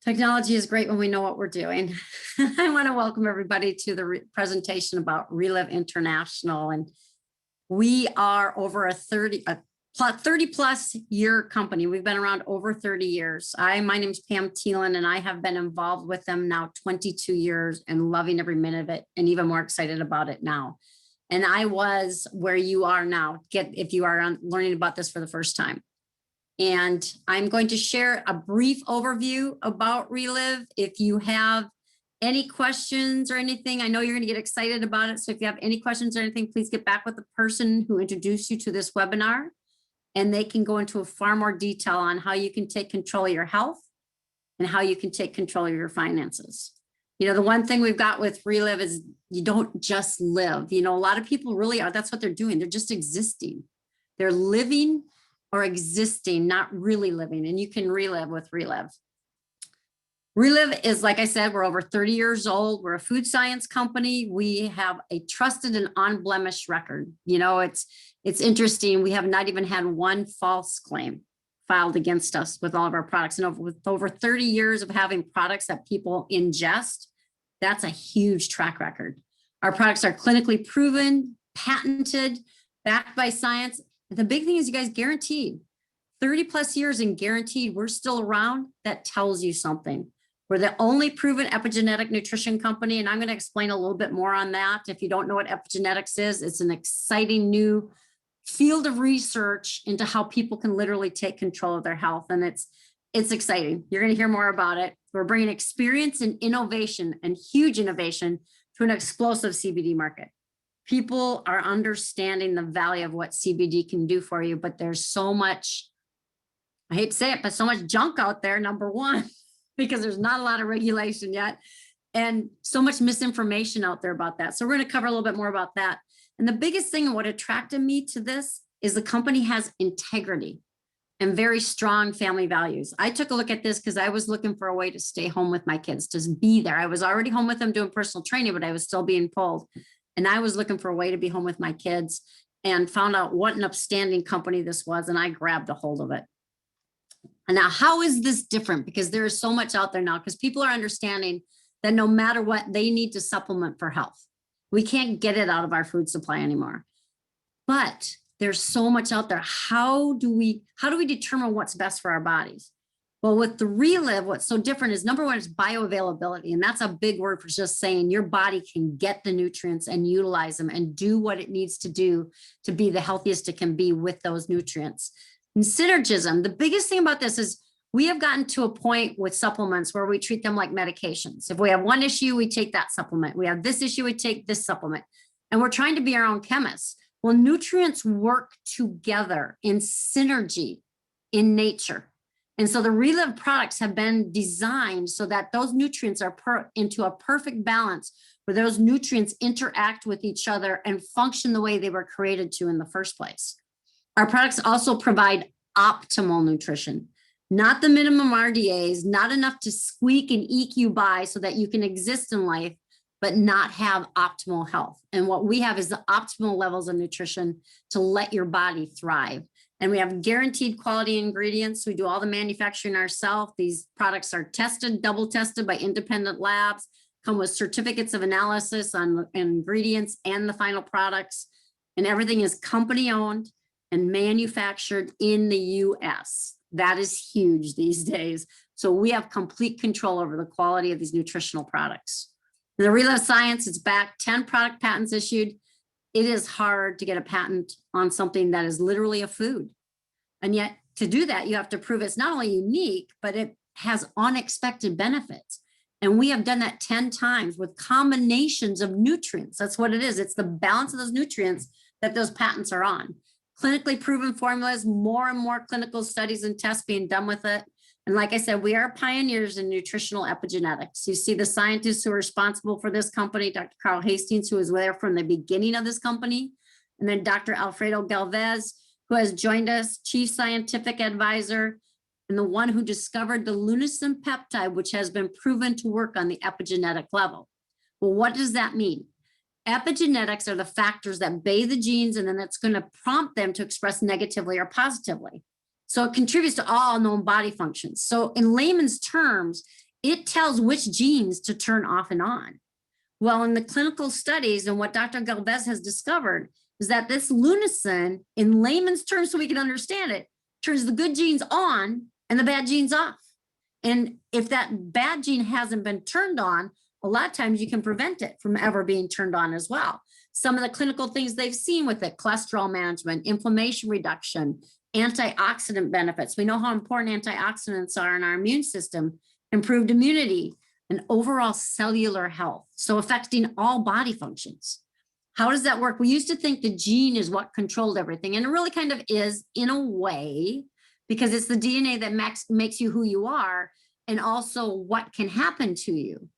Technology is great when we know what we're doing. I want to welcome everybody to the presentation about Relive International. And we are over a 30 plus year company. We've been around over 30 years. My name is Pam Thielen, and I have been involved with them now 22 years and loving every minute of it, and even more excited about it now. And I was where you are now, if you are learning about this for the first time. And I'm going to share a brief overview about Relive. If you have any questions or anything, I know you're going to get excited about it. So if you have any questions or anything, please get back with the person who introduced you to this webinar, and they can go into a far more detail on how you can take control of your health and how you can take control of your finances. You know, the one thing we've got with Relive is you don't just live. You know, a lot of people really are. That's what they're doing. They're just existing. They're living or existing, not really living. And you can relive with Relive. Relive is, like I said, we're over 30 years old. We're a food science company. We have a trusted and unblemished record. You know, it's interesting. We have not even had one false claim filed against us with all of our products. And with over 30 years of having products that people ingest, that's a huge track record. Our products are clinically proven, patented, backed by science. The big thing is you guys guaranteed 30 plus years and guaranteed we're still around. That tells you something. We're the only proven epigenetic nutrition company. And I'm going to explain a little bit more on that. If you don't know what epigenetics is, it's an exciting new field of research into how people can literally take control of their health. And it's exciting. You're going to hear more about it. We're bringing experience and innovation and huge innovation to an explosive CBD market. People are understanding the value of what CBD can do for you, but there's so much, I hate to say it, but so much junk out there, number one, because there's not a lot of regulation yet, and so much misinformation out there about that. So we're going to cover a little bit more about that. And the biggest thing and what attracted me to this is the company has integrity and very strong family values. I took a look at this because I was looking for a way to stay home with my kids, to be there. I was already home with them doing personal training, but I was still being pulled. And I was looking for a way to be home with my kids and found out what an upstanding company this was. And I grabbed a hold of it. And now, how is this different? Because there is so much out there now, because people are understanding that no matter what, they need to supplement for health. We can't get it out of our food supply anymore. But there's so much out there. How do we determine what's best for our bodies? Well, with the Relive, what's so different is, number one, is bioavailability. And that's a big word for just saying your body can get the nutrients and utilize them and do what it needs to do to be the healthiest it can be with those nutrients. And synergism, the biggest thing about this is we have gotten to a point with supplements where we treat them like medications. If we have one issue, we take that supplement. We have this issue, we take this supplement. And we're trying to be our own chemists. Well, nutrients work together in synergy in nature. And so the Relive products have been designed so that those nutrients are into a perfect balance where those nutrients interact with each other and function the way they were created to in the first place. Our products also provide optimal nutrition, not the minimum RDAs, not enough to squeak and eke you by so that you can exist in life, but not have optimal health. And what we have is the optimal levels of nutrition to let your body thrive. And we have guaranteed quality ingredients. We do all the manufacturing ourselves. These products are tested, double tested by independent labs, come with certificates of analysis on ingredients and the final products. And everything is company owned and manufactured in the US. That is huge these days. So we have complete control over the quality of these nutritional products. The Relive Science, it's back, 10 product patents issued. It is hard to get a patent on something that is literally a food. And yet to do that, you have to prove it's not only unique, but it has unexpected benefits. And we have done that 10 times with combinations of nutrients. That's what it is. It's the balance of those nutrients that those patents are on. Clinically proven formulas, more and more clinical studies and tests being done with it. And like I said, we are pioneers in nutritional epigenetics. You see the scientists who are responsible for this company, Dr. Carl Hastings, who was there from the beginning of this company, and then Dr. Alfredo Galvez, who has joined us, chief scientific advisor, and the one who discovered the lunasin peptide, which has been proven to work on the epigenetic level. Well, what does that mean? Epigenetics are the factors that bathe the genes, and then that's going to prompt them to express negatively or positively. So it contributes to all known body functions. So in layman's terms, it tells which genes to turn off and on. Well, in the clinical studies and what Dr. Galvez has discovered is that this lunasin, in layman's terms, so we can understand it, turns the good genes on and the bad genes off. And if that bad gene hasn't been turned on, a lot of times you can prevent it from ever being turned on as well. Some of the clinical things they've seen with it: cholesterol management, inflammation reduction, antioxidant benefits. We know how important antioxidants are in our immune system, improved immunity, and overall cellular health. So affecting all body functions. How does that work? We used to think the gene is what controlled everything, and it really kind of is in a way, because it's the DNA that makes you who you are, and also what can happen to you.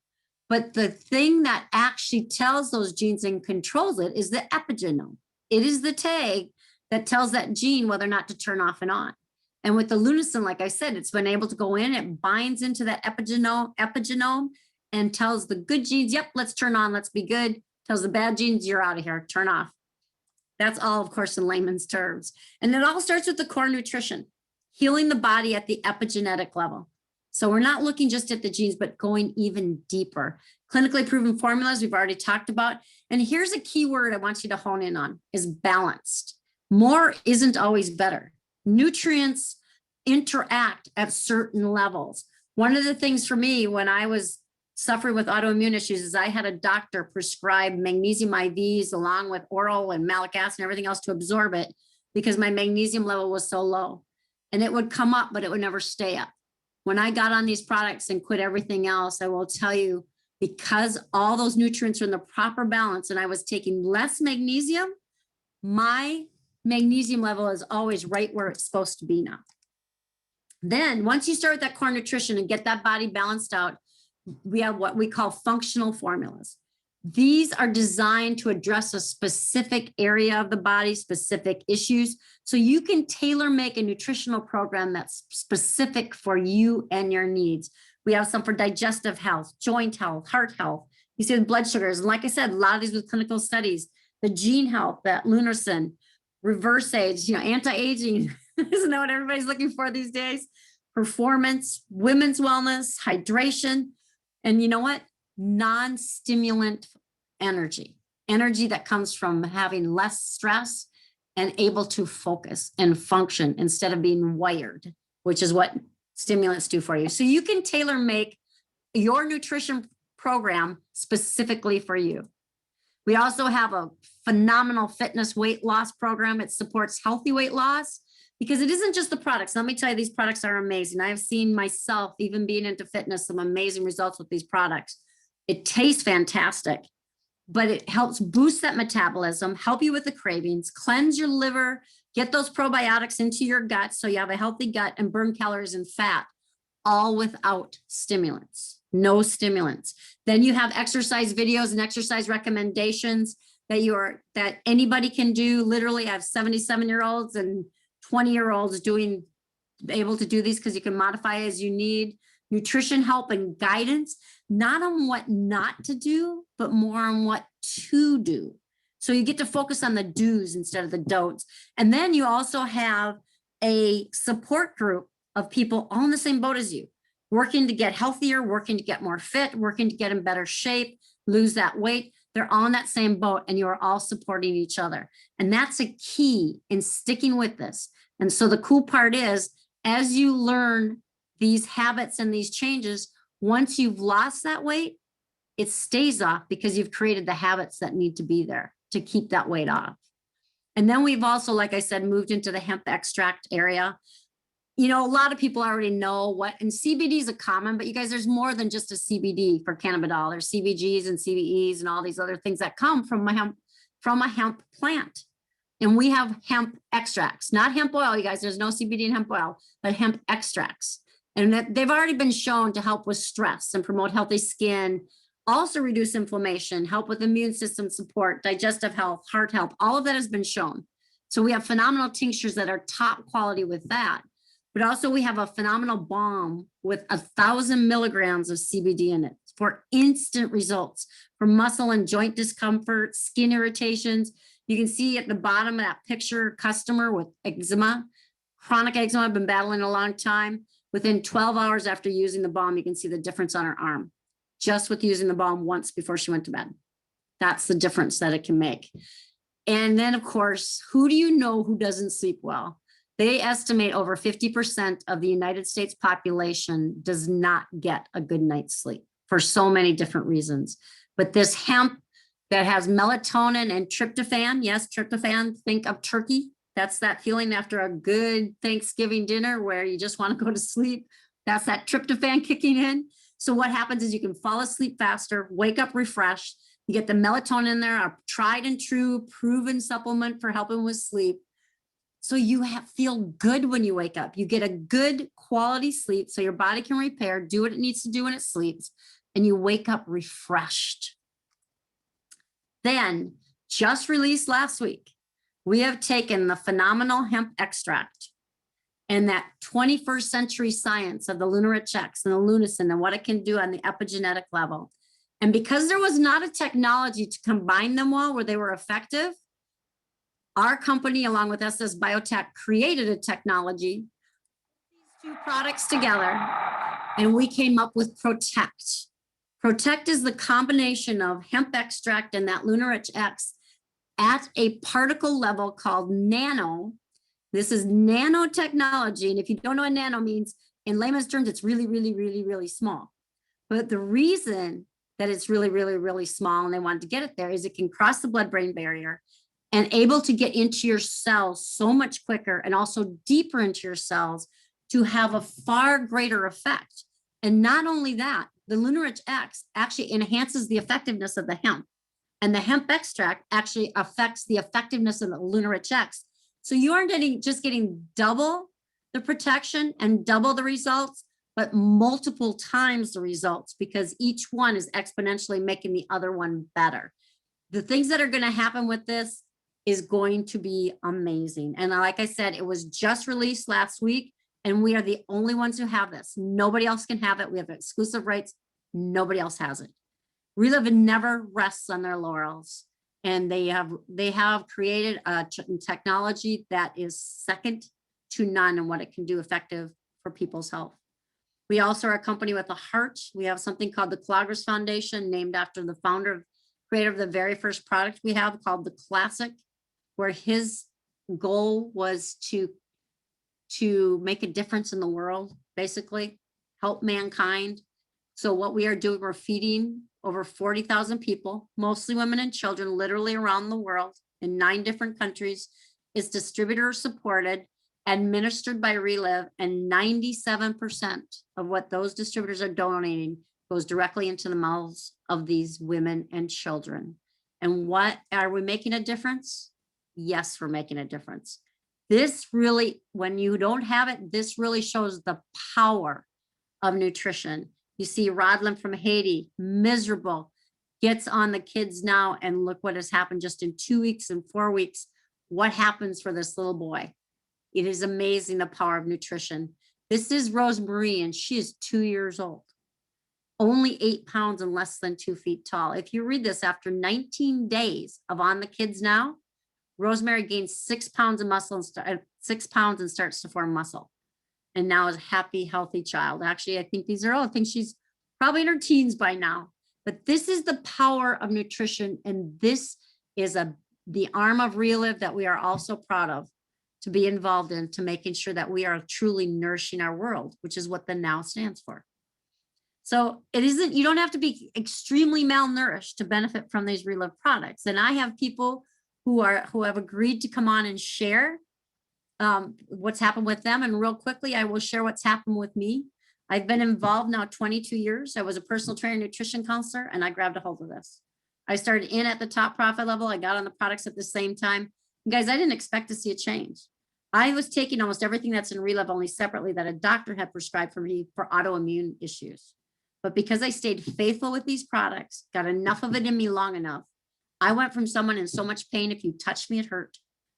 But the thing that actually tells those genes and controls it is the epigenome. It is the tag that tells that gene whether or not to turn off and on. And with the lunasin, like I said, it's been able to go in, it binds into that epigenome and tells the good genes, yep, let's turn on, let's be good. Tells the bad genes, you're out of here, turn off. That's all, of course, in layman's terms. And it all starts with the core nutrition, healing the body at the epigenetic level. So we're not looking just at the genes, but going even deeper. Clinically proven formulas we've already talked about. And here's a key word I want you to hone in on, is balanced. More isn't always better. Nutrients interact at certain levels. One of the things for me when I was suffering with autoimmune issues is I had a doctor prescribe magnesium IVs along with oral and malic acid and everything else to absorb it, because my magnesium level was so low. And it would come up, but it would never stay up. When I got on these products and quit everything else, I will tell you, because all those nutrients are in the proper balance and I was taking less magnesium, my magnesium level is always right where it's supposed to be now. Then once you start with that core nutrition and get that body balanced out, we have what we call functional formulas. These are designed to address a specific area of the body, specific issues. So you can tailor make a nutritional program that's specific for you and your needs. We have some for digestive health, joint health, heart health. You see the blood sugars. And like I said, a lot of these with clinical studies, the gene health, that lunasin, reverse age, anti-aging, isn't that what everybody's looking for these days? Performance, women's wellness, hydration, and you know what? Non-stimulant energy that comes from having less stress and able to focus and function instead of being wired, which is what stimulants do for you. So you can tailor make your nutrition program specifically for you. We also have a phenomenal fitness weight loss program. It supports healthy weight loss because it isn't just the products. Let me tell you, these products are amazing. I've seen myself, even being into fitness, some amazing results with these products. It tastes fantastic, but it helps boost that metabolism, help you with the cravings, cleanse your liver, get those probiotics into your gut so you have a healthy gut, and burn calories and fat, all without stimulants, no stimulants. Then you have exercise videos and exercise recommendations that anybody can do. Literally, I have 77-year-olds and 20-year-olds able to do these because you can modify as you need. Nutrition help and guidance, not on what not to do, but more on what to do. So you get to focus on the do's instead of the don'ts. And then you also have a support group of people all in the same boat as you, working to get healthier, working to get more fit, working to get in better shape, lose that weight. They're all in that same boat and you are all supporting each other. And that's a key in sticking with this. And so the cool part is, as you learn these habits and these changes, once you've lost that weight, it stays off because you've created the habits that need to be there to keep that weight off. And then we've also, like I said, moved into the hemp extract area. A lot of people already know what, and CBD is a common, but you guys, there's more than just a CBD for cannabidiol. There's CBGs and CBEs and all these other things that come from a hemp plant. And we have hemp extracts, not hemp oil, you guys. There's no CBD in hemp oil, but hemp extracts. And they've already been shown to help with stress and promote healthy skin, also reduce inflammation, help with immune system support, digestive health, heart health. All of that has been shown. So we have phenomenal tinctures that are top quality with that. But also we have a phenomenal balm with 1,000 milligrams of CBD in it for instant results for muscle and joint discomfort, skin irritations. You can see at the bottom of that picture, customer with eczema, chronic eczema, I've been battling a long time. Within 12 hours after using the balm, you can see the difference on her arm, just with using the balm once before she went to bed. That's the difference that it can make. And then, of course, who do you know who doesn't sleep well? They estimate over 50% of the United States population does not get a good night's sleep for so many different reasons. But this hemp that has melatonin and tryptophan, yes, tryptophan, think of turkey. That's that feeling after a good Thanksgiving dinner where you just want to go to sleep. That's that tryptophan kicking in. So what happens is you can fall asleep faster, wake up refreshed. You get the melatonin in there, a tried and true proven supplement for helping with sleep. So you feel good when you wake up. You get a good quality sleep so your body can repair, do what it needs to do when it sleeps, and you wake up refreshed. Then, just released last week, we have taken the phenomenal hemp extract and that 21st century science of the Lunar-Rich X and the Lunacin and what it can do on the epigenetic level. And because there was not a technology to combine them well where they were effective, our company, along with SS Biotech, created a technology, these two products together, and we came up with Protect. Protect is the combination of hemp extract and that Lunar-Rich X at a particle level called nano. This is nanotechnology. And if you don't know what nano means, in layman's terms, it's really, really, really, really small. But the reason that it's really, really, really small and they wanted to get it there is it can cross the blood-brain barrier and able to get into your cells so much quicker and also deeper into your cells to have a far greater effect. And not only that, the Lunar-Rich X actually enhances the effectiveness of the hemp. And the hemp extract actually affects the effectiveness of the Lunar-Rich X. So you aren't just getting double the protection and double the results, but multiple times the results because each one is exponentially making the other one better. The things that are going to happen with this is going to be amazing. And like I said, it was just released last week and we are the only ones who have this. Nobody else can have it. We have exclusive rights. Nobody else has it. Relive never rests on their laurels, and they have created a technology that is second to none in what it can do effective for people's health. We also are a company with a heart. We have something called the Calogres Foundation, named after the creator of the very first product we have called the Classic, where his goal was to make a difference in the world, basically help mankind. So what we are doing, we're feeding over 40,000 people, mostly women and children, literally around the world in 9 different countries. It's distributor supported, administered by Relive, and 97% of what those distributors are donating goes directly into the mouths of these women and children. And what are we making a difference? Yes, we're making a difference. This really, when you don't have it, this really shows the power of nutrition. You see Rodlin from Haiti, miserable, gets on the kids now, and look what has happened just in 2 weeks and 4 weeks. What happens for this little boy? It is amazing, the power of nutrition. This is Rosemarie, and she is 2 years old, only 8 pounds and less than 2 feet tall. If you read this, after 19 days of On the Kids Now, Rosemary gains 6 pounds of muscle and 6 pounds and starts to form muscle. And now is a happy, healthy child. Actually, I think these are all things she's probably in her teens by now. But this is the power of nutrition. And this is the arm of Relive that we are also proud of to be involved in, to making sure that we are truly nourishing our world, which is what the NOW stands for. So it isn't, you don't have to be extremely malnourished to benefit from these Relive products. And I have people who have agreed to come on and share what's happened with them. And real quickly, I will share what's happened with me. I've been involved now 22 years. I was a personal trainer, nutrition counselor, and I grabbed a hold of this. I started in at the top profit level. I got on the products at the same time. And guys, I didn't expect to see a change. I was taking almost everything that's in Relive only separately that a doctor had prescribed for me for autoimmune issues. But because I stayed faithful with these products, got enough of it in me long enough, I went from someone in so much pain, if you touched me, it hurt.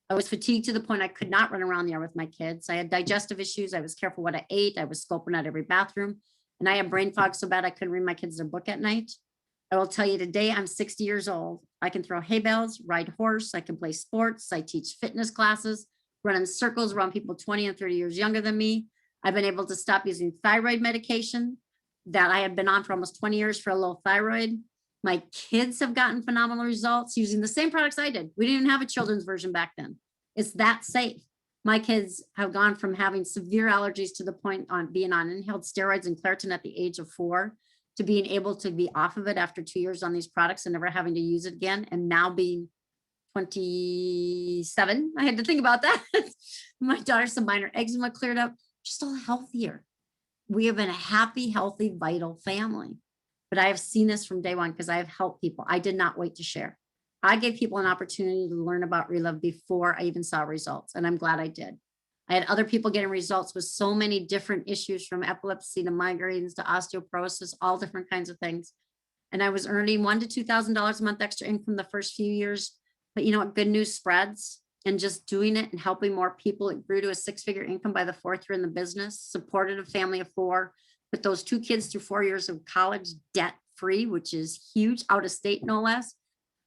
I was fatigued to the point I could not run around the yard with my kids. I had digestive issues. I was careful what I ate. I was scoping out every bathroom. And I had brain fog so bad I couldn't read my kids their book at night. I will tell you today, I'm 60 years old. I can throw hay bales, ride horse. I can play sports. I teach fitness classes, run in circles around people 20 and 30 years younger than me. I've been able to stop using thyroid medication that I had been on for almost 20 years for a low thyroid. My kids have gotten phenomenal results using the same products I did. We didn't have a children's version back then. It's that safe. My kids have gone from having severe allergies to the point on being on inhaled steroids and Claritin at the age of 4 to being able to be off of it after 2 years on these products and never having to use it again. And now being 27, I had to think about that. My daughter's some minor eczema cleared up, just all healthier. We have been a happy, healthy, vital family. But I have seen this from day one because I have helped people. I did not wait to share. I gave people an opportunity to learn about Relive before I even saw results, and I'm glad I did. I had other people getting results with so many different issues, from epilepsy to migraines to osteoporosis, all different kinds of things. And I was earning $1,000 to $2,000 a month extra income the first few years. But you know what? Good news spreads, and just doing it and helping more people, it grew to a 6-figure income by the 4th year in the business, supported a family of 4, put those 2 kids through 4 years of college debt free, which is huge, out of state, no less.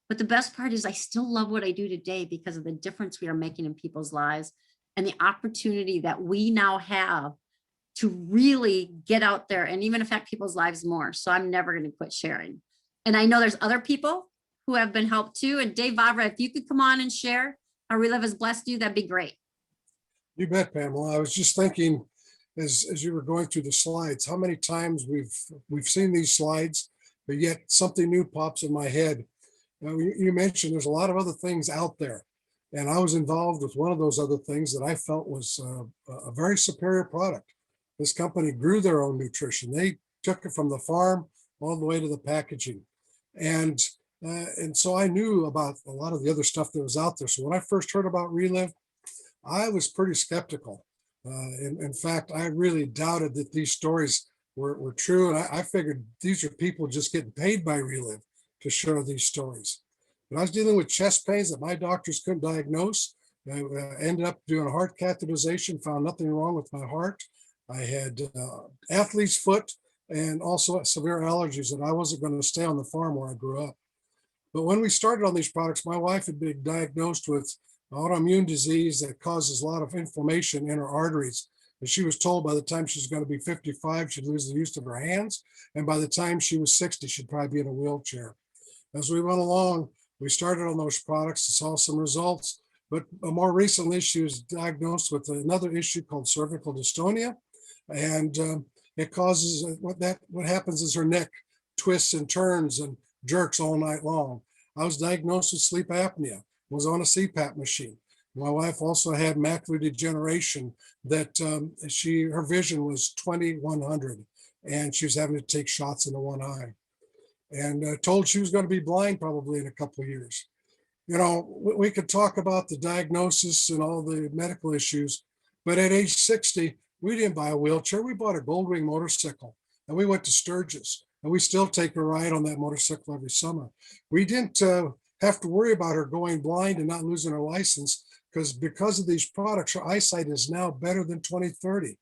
But the best part is I still love what I do today because of the difference we are making in people's lives and the opportunity that we now have to really get out there and even affect people's lives more. So I'm never going to quit sharing. And I know there's other people who have been helped too. And Dave Vavra, if you could come on and share how Relive has blessed you, that'd be great. You bet, Pamela. I was just thinking as you were going through the slides, how many times we've seen these slides, but yet something new pops in my head. You mentioned there's a lot of other things out there, and I was involved with one of those other things that I felt was a very superior product. This company grew their own nutrition. They took it from the farm all the way to the packaging, and so I knew about a lot of the other stuff that was out there. So when I first heard about Relive, I was pretty skeptical. In fact, I really doubted that these stories were true, and I figured these are people just getting paid by Relive to share these stories. But I was dealing with chest pains that my doctors couldn't diagnose. I ended up doing a heart catheterization, found nothing wrong with my heart. I had athlete's foot and also severe allergies that I wasn't going to stay on the farm where I grew up. But when we started on these products, my wife had been diagnosed with autoimmune disease that causes a lot of inflammation in her arteries. And she was told by the time she's going to be 55, she'd lose the use of her hands. And by the time she was 60, she'd probably be in a wheelchair. As we went along, we started on those products and saw some results. But more recently, she was diagnosed with another issue called cervical dystonia. And it causes, what happens is her neck twists and turns and jerks all night long. I was diagnosed with sleep apnea, was on a CPAP machine. My wife also had macular degeneration that her vision was 20/100, and she was having to take shots into one eye, and told she was going to be blind probably in a couple of years. You know, we could talk about the diagnosis and all the medical issues, but at age 60, we didn't buy a wheelchair. We bought a Goldwing motorcycle, and we went to Sturgis, and we still take a ride on that motorcycle every summer. We didn't have to worry about her going blind and not losing her license because of these products, her eyesight is now better than 20/30.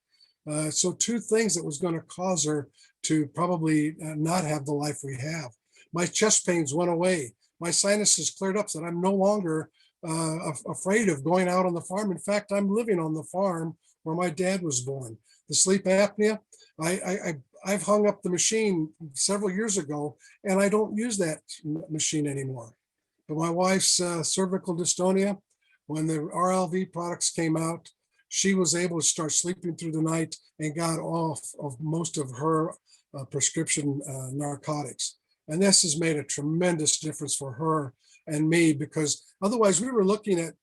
So 2 things that was going to cause her to probably not have the life we have. My chest pains went away. My sinuses cleared up, so that I'm no longer afraid of going out on the farm. In fact, I'm living on the farm where my dad was born. The sleep apnea, I've hung up the machine several years ago, and I don't use that machine anymore. But my wife's cervical dystonia, when the RLV products came out, she was able to start sleeping through the night and got off of most of her prescription narcotics. And this has made a tremendous difference for her and me, because otherwise we were looking at,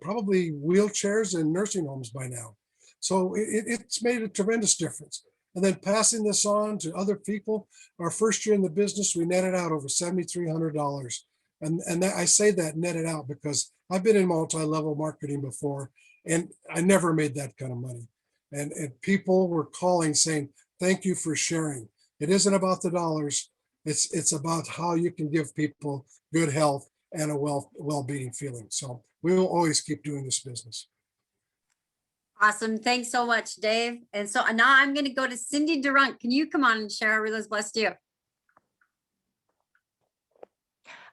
probably wheelchairs in nursing homes by now. So it's made a tremendous difference. And then passing this on to other people, our first year in the business, we netted out over $7,300. And I say that netted out because I've been in multi-level marketing before, and I never made that kind of money. And people were calling saying, thank you for sharing. It isn't about the dollars. It's about how you can give people good health and a well-being feeling. So we will always keep doing this business. Awesome. Thanks so much, Dave. And so now I'm going to go to Cindy Durant. Can you come on and share how Relive's blessed you?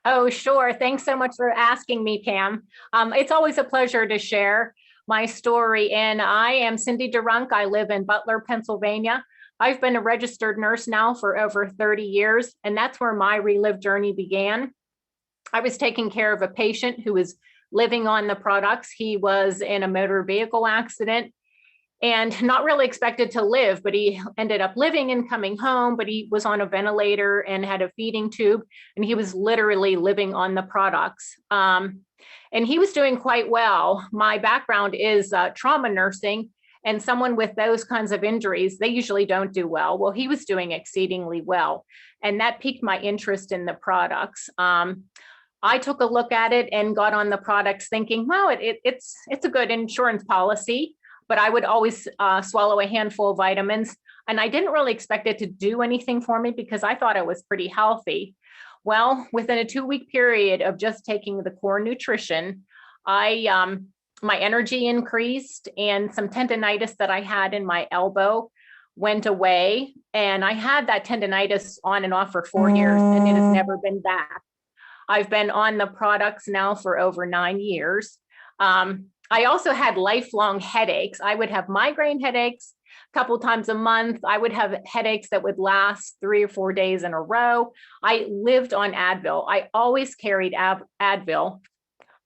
Oh, sure. Thanks so much for asking me, Pam. It's always a pleasure to share. my story. And I am Cindy DeRunk. I live in Butler, Pennsylvania. I've been a registered nurse now for over 30 years, and that's where my Relive journey began. I was taking care of a patient who was living on the products. He was in a motor vehicle accident and not really expected to live, but he ended up living and coming home, but he was on a ventilator and had a feeding tube, and he was literally living on the products. And he was doing quite well. My background is trauma nursing, and someone with those kinds of injuries, they usually don't do well. Well, he was doing exceedingly well, and that piqued my interest in the products. I took a look at it and got on the products thinking, well, it's a good insurance policy, but I would always swallow a handful of vitamins. And I didn't really expect it to do anything for me because I thought I was pretty healthy. Well, within a 2-week period of just taking the core nutrition, my energy increased, and some tendonitis that I had in my elbow went away. And I had that tendonitis on and off for 4 years, and it has never been back. I've been on the products now for over 9 years. I also had lifelong headaches. I would have migraine headaches a couple times a month. I would have headaches that would last 3 or 4 days in a row. I lived on Advil. I always carried Advil.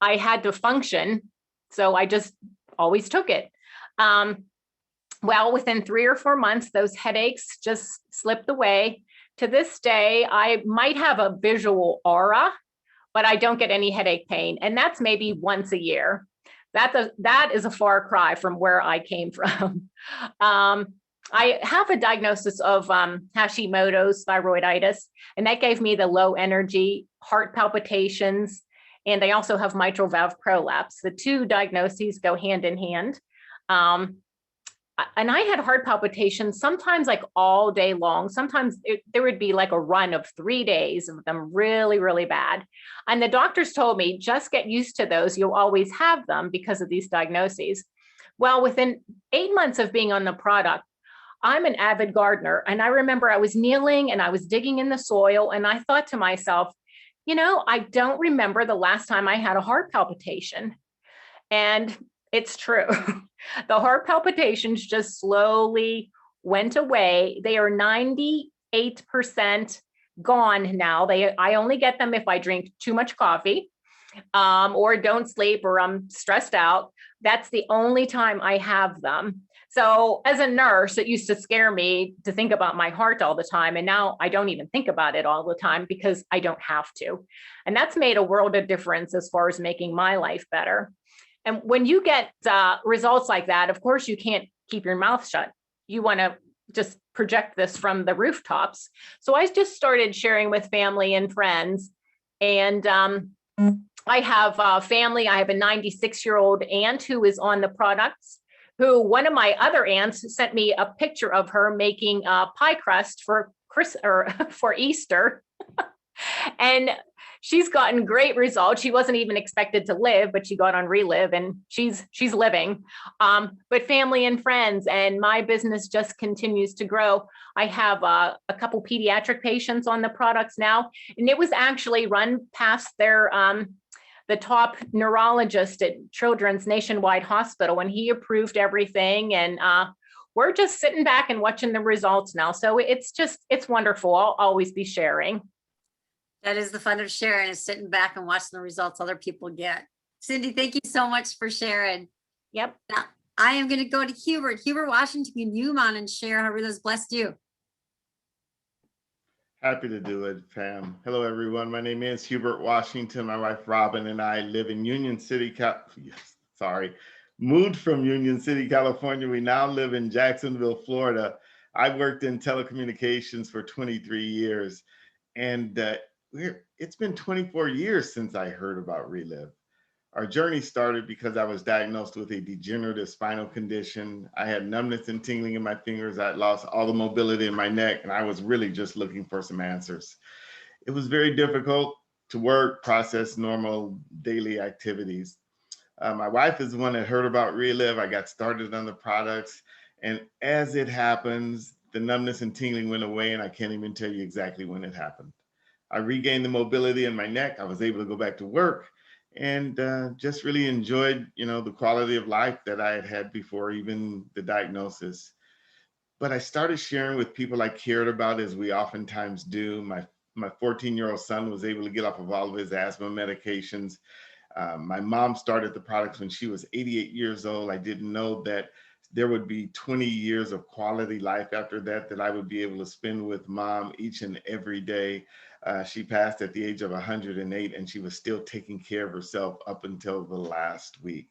I had to function, so I just always took it. Well, within 3 or 4 months, those headaches just slipped away. To this day, I might have a visual aura, but I don't get any headache pain. And that's maybe once a year. That is a far cry from where I came from. I have a diagnosis of Hashimoto's thyroiditis, and that gave me the low energy, heart palpitations, and I also have mitral valve prolapse. The two diagnoses go hand in hand. And I had heart palpitations sometimes like all day long. Sometimes there would be like a run of 3 days of them really, really bad. And the doctors told me, just get used to those. You'll always have them because of these diagnoses. Well, within 8 months of being on the product, I'm an avid gardener. And I remember I was kneeling and I was digging in the soil. And I thought to myself, I don't remember the last time I had a heart palpitation. And it's true. The heart palpitations just slowly went away. They are 98% gone now. I only get them if I drink too much coffee or don't sleep or I'm stressed out. That's the only time I have them. So as a nurse, it used to scare me to think about my heart all the time. And now I don't even think about it all the time because I don't have to. And that's made a world of difference as far as making my life better. And when you get results like that, of course, you can't keep your mouth shut. You want to just project this from the rooftops. So I just started sharing with family and friends. And I have family. I have a 96-year-old aunt who is on the products, who one of my other aunts sent me a picture of her making pie crust for Easter. And she's gotten great results. She wasn't even expected to live, but she got on Relive and she's living. But family and friends, and my business just continues to grow. I have a couple pediatric patients on the products now, and it was actually run past their the top neurologist at Children's Nationwide Hospital, and he approved everything. And we're just sitting back and watching the results now. So it's wonderful. I'll always be sharing. That is the fun of sharing, is sitting back and watching the results other people get. Cindy, thank you so much for sharing. Yep. Now, I am going to go to Hubert. Hubert Washington, can you come on and share how Relive's blessed you? Happy to do it, Pam. Hello, everyone. My name is Hubert Washington. My wife, Robin, and I live in moved from Union City, California. We now live in Jacksonville, Florida. I worked in telecommunications for 23 years, and it's been 24 years since I heard about Relive. Our journey started because I was diagnosed with a degenerative spinal condition. I had numbness and tingling in my fingers. I lost all the mobility in my neck, and I was really just looking for some answers. It was very difficult to work, process normal daily activities. My wife is the one that heard about Relive. I got started on the products, and as it happens, the numbness and tingling went away, and I can't even tell you exactly when it happened. I regained the mobility in my neck. I was able to go back to work, and just really enjoyed, the quality of life that I had had before even the diagnosis. But I started sharing with people I cared about, as we oftentimes do. My 14-year-old son was able to get off of all of his asthma medications. My mom started the products when she was 88 years old. I didn't know that there would be 20 years of quality life after that, that I would be able to spend with mom each and every day. She passed at the age of 108, and she was still taking care of herself up until the last week.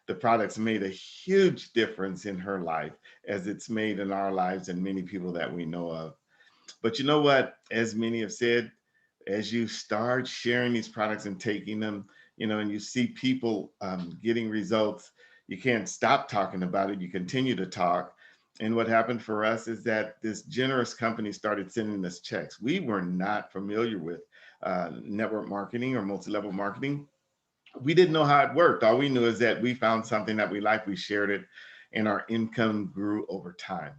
The products made a huge difference in her life, as it's made in our lives and many people that we know of. But you know what? As many have said, as you start sharing these products and taking them, and you see people getting results, you can't stop talking about it. You continue to talk. And what happened for us is that this generous company started sending us checks. We were not familiar with network marketing or multi-level marketing. We didn't know how it worked. All we knew is that we found something that we liked, we shared it, and our income grew over time.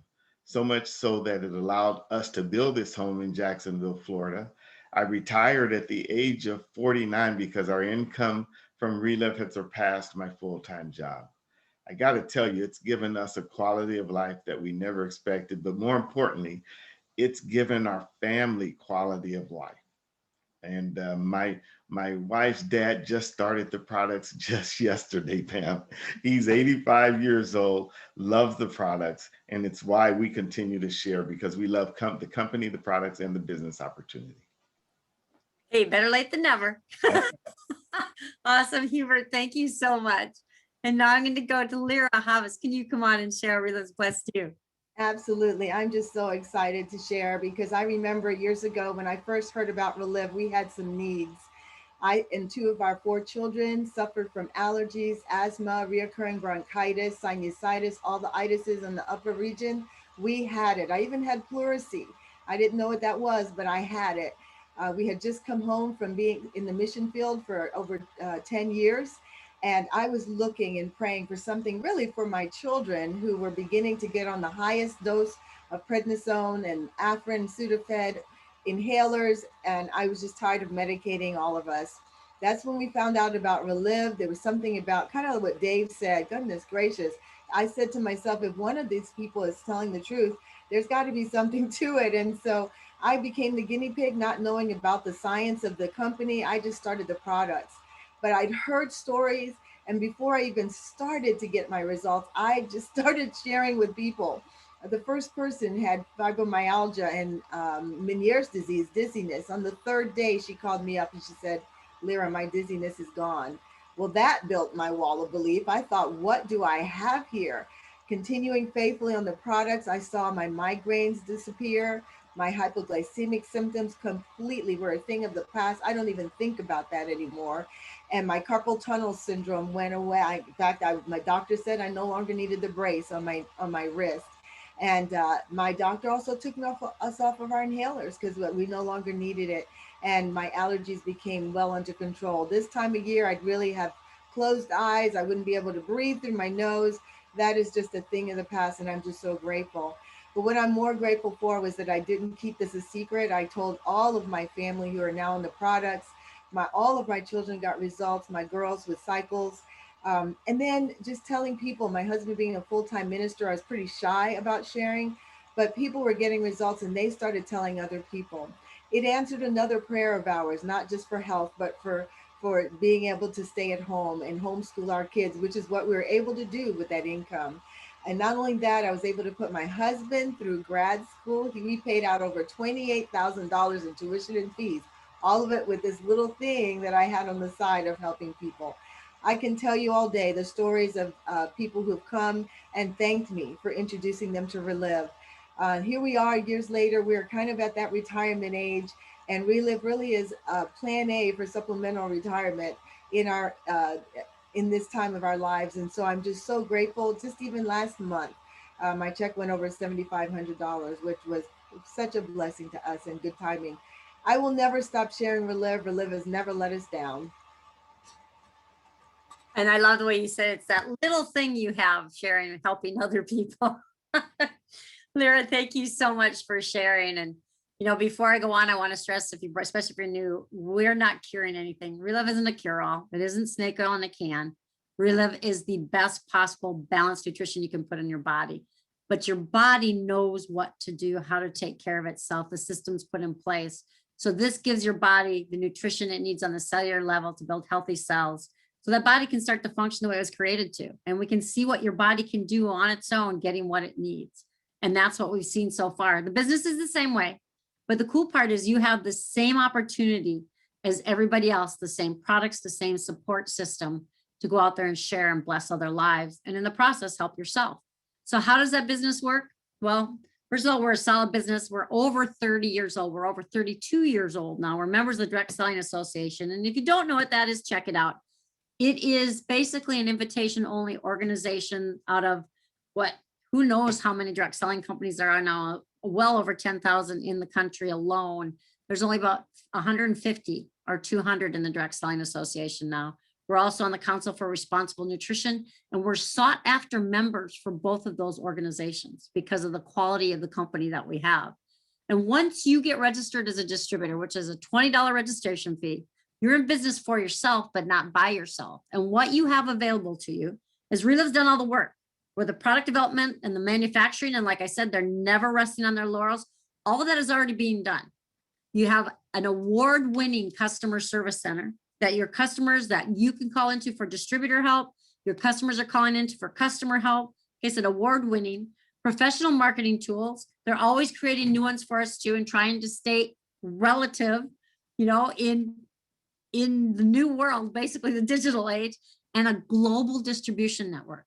So much so that it allowed us to build this home in Jacksonville, Florida. I retired at the age of 49 because our income from Relive had surpassed my full-time job. I got to tell you, it's given us a quality of life that we never expected, but more importantly, it's given our family quality of life. And my wife's dad just started the products just yesterday, Pam. He's 85 years old, loves the products, and it's why we continue to share, because we love the company, the products, and the business opportunity. Hey, better late than never. Awesome, Hubert. Thank you so much. And now I'm going to go to Lyra Havas. Can you come on and share Relive's Blessed You? Absolutely. I'm just so excited to share, because I remember years ago when I first heard about Relive, we had some needs. I and two of our four children suffered from allergies, asthma, reoccurring bronchitis, sinusitis, all the itises in the upper region. We had it. I even had pleurisy. I didn't know what that was, but I had it. We had just come home from being in the mission field for over 10 years. And I was looking and praying for something really for my children, who were beginning to get on the highest dose of prednisone and Afrin, Sudafed, inhalers. And I was just tired of medicating all of us. That's when we found out about Relive. There was something about kind of what Dave said. Goodness gracious. I said to myself, if one of these people is telling the truth, there's got to be something to it. And so I became the guinea pig, not knowing about the science of the company. I just started the products. But I'd heard stories, and before I even started to get my results, I just started sharing with people. The first person had fibromyalgia and Meniere's disease, dizziness. On the third day, she called me up and she said, Lyra, my dizziness is gone. Well, that built my wall of belief. I thought, what do I have here? Continuing faithfully on the products, I saw my migraines disappear. My hypoglycemic symptoms completely were a thing of the past. I don't even think about that anymore. And my carpal tunnel syndrome went away. In fact, my doctor said I no longer needed the brace on my wrist. And my doctor also took us off of our inhalers because we no longer needed it. And my allergies became well under control. This time of year, I'd really have closed eyes. I wouldn't be able to breathe through my nose. That is just a thing of the past, and I'm just so grateful. But what I'm more grateful for was that I didn't keep this a secret. I told all of my family who are now in the products. All of my children got results, my girls with cycles. And then just telling people, my husband being a full-time minister, I was pretty shy about sharing, but people were getting results and they started telling other people. It answered another prayer of ours, not just for health, but for being able to stay at home and homeschool our kids, which is what we were able to do with that income. And not only that, I was able to put my husband through grad school. We paid out over $28,000 in tuition and fees, all of it with this little thing that I had on the side of helping people. I can tell you all day the stories of people who have come and thanked me for introducing them to Relive. Here we are years later, we're kind of at that retirement age, and Relive really is plan A for supplemental retirement in this time of our lives. And so I'm just so grateful. Just even last month, my check went over $7,500, which was such a blessing to us and good timing. I will never stop sharing Relive. Relive has never let us down. And I love the way you said it's that little thing you have sharing and helping other people. Lyra, thank you so much for sharing. And You know, before I go on, I want to stress, if you, especially if you're new, we're not curing anything. Relive isn't a cure-all. It isn't snake oil in a can. Relive is the best possible balanced nutrition you can put in your body. But your body knows what to do, how to take care of itself. The system's put in place. So this gives your body the nutrition it needs on the cellular level to build healthy cells, so that body can start to function the way it was created to. And we can see what your body can do on its own, getting what it needs. And that's what we've seen so far. The business is the same way. But the cool part is you have the same opportunity as everybody else, the same products, the same support system to go out there and share and bless other lives. And in the process, help yourself. So how does that business work? Well, first of all, we're a solid business. We're over 30 years old. We're over 32 years old now. We're members of the Direct Selling Association. And if you don't know what that is, check it out. It is basically an invitation only organization out of who knows how many direct selling companies there are now, well over 10,000 in the country alone. There's only about 150 or 200 in the Direct Selling Association now. We're also on the Council for Responsible Nutrition, and we're sought after members for both of those organizations because of the quality of the company that we have. And once you get registered as a distributor, which is a $20 registration fee, you're in business for yourself, but not by yourself. And what you have available to you is Relive's done all the work, where the product development and the manufacturing. And like I said, they're never resting on their laurels. All of that is already being done. You have an award-winning customer service center that your customers that you can call into for distributor help. Your customers are calling into for customer help. It's an award-winning professional marketing tools. They're always creating new ones for us too, and trying to stay relative, you know, in the new world, basically the digital age, and a global distribution network.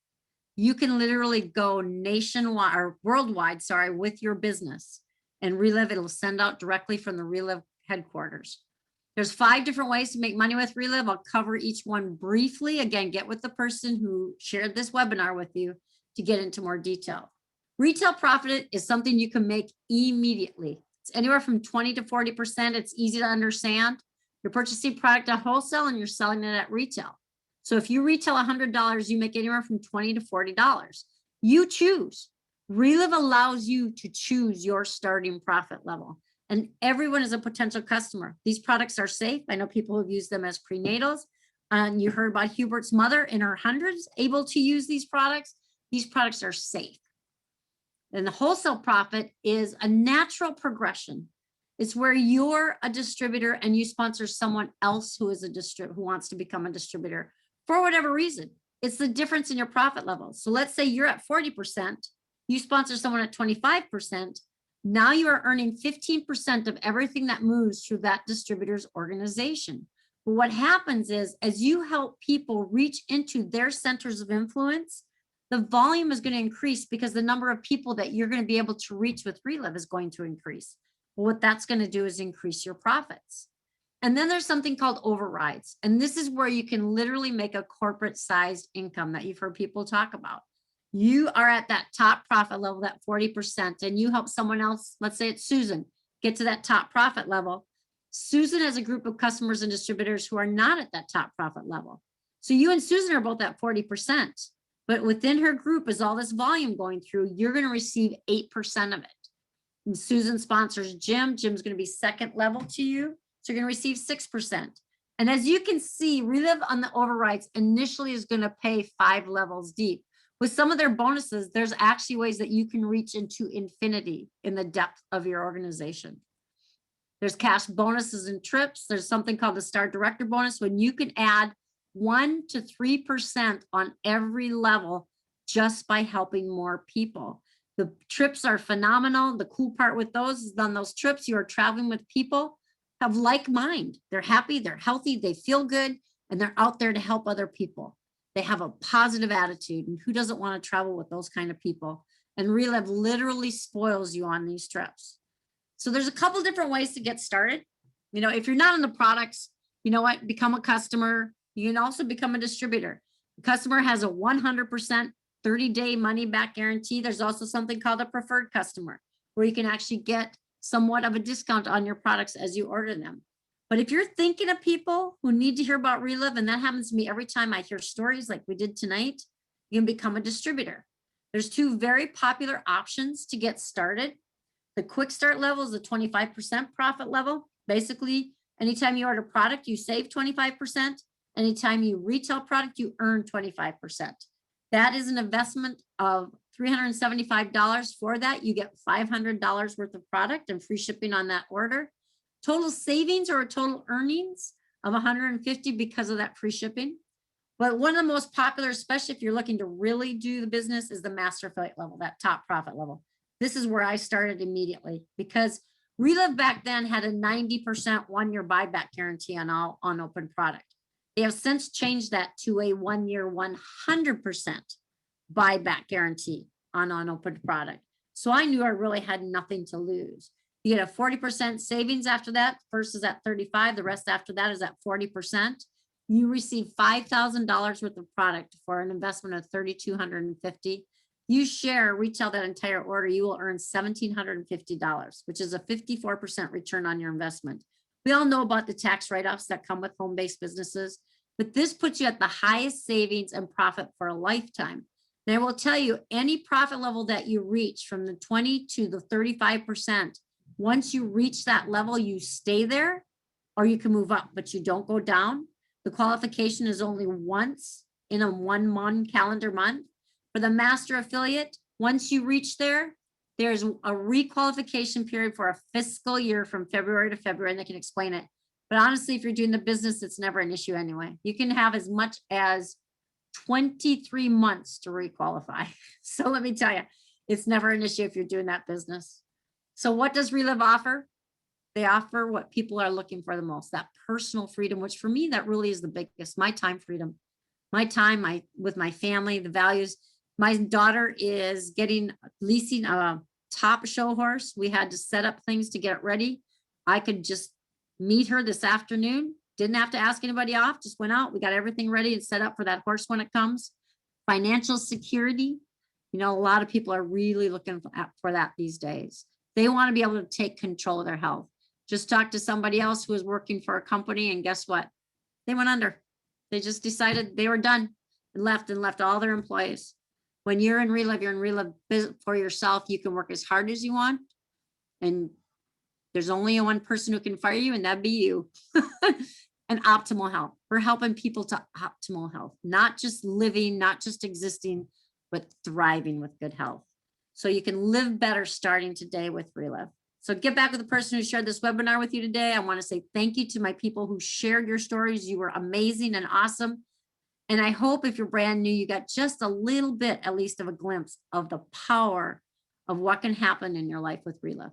You can literally go nationwide or worldwide, sorry, with your business and Relive. It'll send out directly from the Relive headquarters. There's 5 different ways to make money with Relive. I'll cover each one briefly. Again, get with the person who shared this webinar with you to get into more detail. Retail profit is something you can make immediately. It's anywhere from 20 to 40%. It's easy to understand. You're purchasing product at wholesale and you're selling it at retail. So if you retail $100, you make anywhere from $20 to $40. You choose. Relive allows you to choose your starting profit level. And everyone is a potential customer. These products are safe. I know people who've used them as prenatals. And you heard about Hubert's mother in her hundreds able to use these products. These products are safe. And the wholesale profit is a natural progression. It's where you're a distributor and you sponsor someone else who is a who wants to become a distributor for whatever reason. It's the difference in your profit levels. So let's say you're at 40%, you sponsor someone at 25%. Now you are earning 15% of everything that moves through that distributor's organization. But what happens is, as you help people reach into their centers of influence, the volume is going to increase because the number of people that you're going to be able to reach with Relive is going to increase. Well, what that's going to do is increase your profits. And then there's something called overrides. And this is where you can literally make a corporate sized income that you've heard people talk about. You are at that top profit level, that 40%, and you help someone else, let's say it's Susan, get to that top profit level. Susan has a group of customers and distributors who are not at that top profit level. So you and Susan are both at 40%, but within her group is all this volume going through, you're going to receive 8% of it. And Susan sponsors Jim. Jim's going to be second level to you. So you're going to receive 6%. And as you can see, Relive on the overrides initially is going to pay 5 levels deep. With some of their bonuses, there's actually ways that you can reach into infinity in the depth of your organization. There's cash bonuses and trips. There's something called the Star Director bonus, when you can add 1 to 3% on every level just by helping more people. The trips are phenomenal. The cool part with those is on those trips, you are traveling with people have like mind. They're happy, they're healthy, they feel good, and they're out there to help other people. They have a positive attitude, and who doesn't want to travel with those kind of people? And Relive literally spoils you on these trips. So there's a couple different ways to get started. You know, if you're not in the products, you know what, become a customer. You can also become a distributor. The customer has a 100% 30-day money back guarantee. There's also something called a preferred customer, where you can actually get somewhat of a discount on your products as you order them. But if you're thinking of people who need to hear about Relive, and that happens to me every time I hear stories like we did tonight, you can become a distributor. There's 2 very popular options to get started. The quick start level is a 25% profit level. Basically, anytime you order product, you save 25%. Anytime you retail product, you earn 25%. That is an investment of $375. For that, you get $500 worth of product and free shipping on that order. Total savings or total earnings of 150 because of that free shipping. But one of the most popular, especially if you're looking to really do the business, is the master affiliate level, that top profit level. This is where I started immediately because Relive back then had a 90% one-year buyback guarantee on all unopened product. They have since changed that to a 1-year 100% buyback guarantee on unopened product. So I knew I really had nothing to lose. You get a 40% savings after that. First is at 35, the rest after that is at 40%. You receive $5,000 worth of product for an investment of $3,250. You share, retail that entire order, you will earn $1,750, which is a 54% return on your investment. We all know about the tax write-offs that come with home-based businesses, but this puts you at the highest savings and profit for a lifetime. And I will tell you, any profit level that you reach from the 20 to the 35%, once you reach that level, you stay there or you can move up, but you don't go down. The qualification is only once in a 1 month calendar month. For the master affiliate, once you reach there, there's a requalification period for a fiscal year from February to February, and they can explain it. But honestly, if you're doing the business, it's never an issue anyway. You can have as much as 23 months to requalify. So let me tell you, it's never an issue if you're doing that business. So what does Relive offer? They offer what people are looking for the most, that personal freedom, which for me, that really is the biggest, my time freedom. My time with my family, the values. My daughter is leasing a top show horse. We had to set up things to get it ready. I could just meet her this afternoon. Didn't have to ask anybody off, just went out. We got everything ready and set up for that horse when it comes. Financial security. You know, a lot of people are really looking for that these days. They want to be able to take control of their health. Just talked to somebody else who was working for a company, and guess what? They went under. They just decided they were done and left all their employees. When you're in Relive, you're in Relive for yourself. You can work as hard as you want. And there's only one person who can fire you, and that'd be you. And optimal health. We're helping people to optimal health, not just living, not just existing, but thriving with good health. So you can live better starting today with Relive. So get back with the person who shared this webinar with you today. I want to say thank you to my people who shared your stories. You were amazing and awesome. And I hope if you're brand new, you got just a little bit, at least of a glimpse of the power of what can happen in your life with Relive.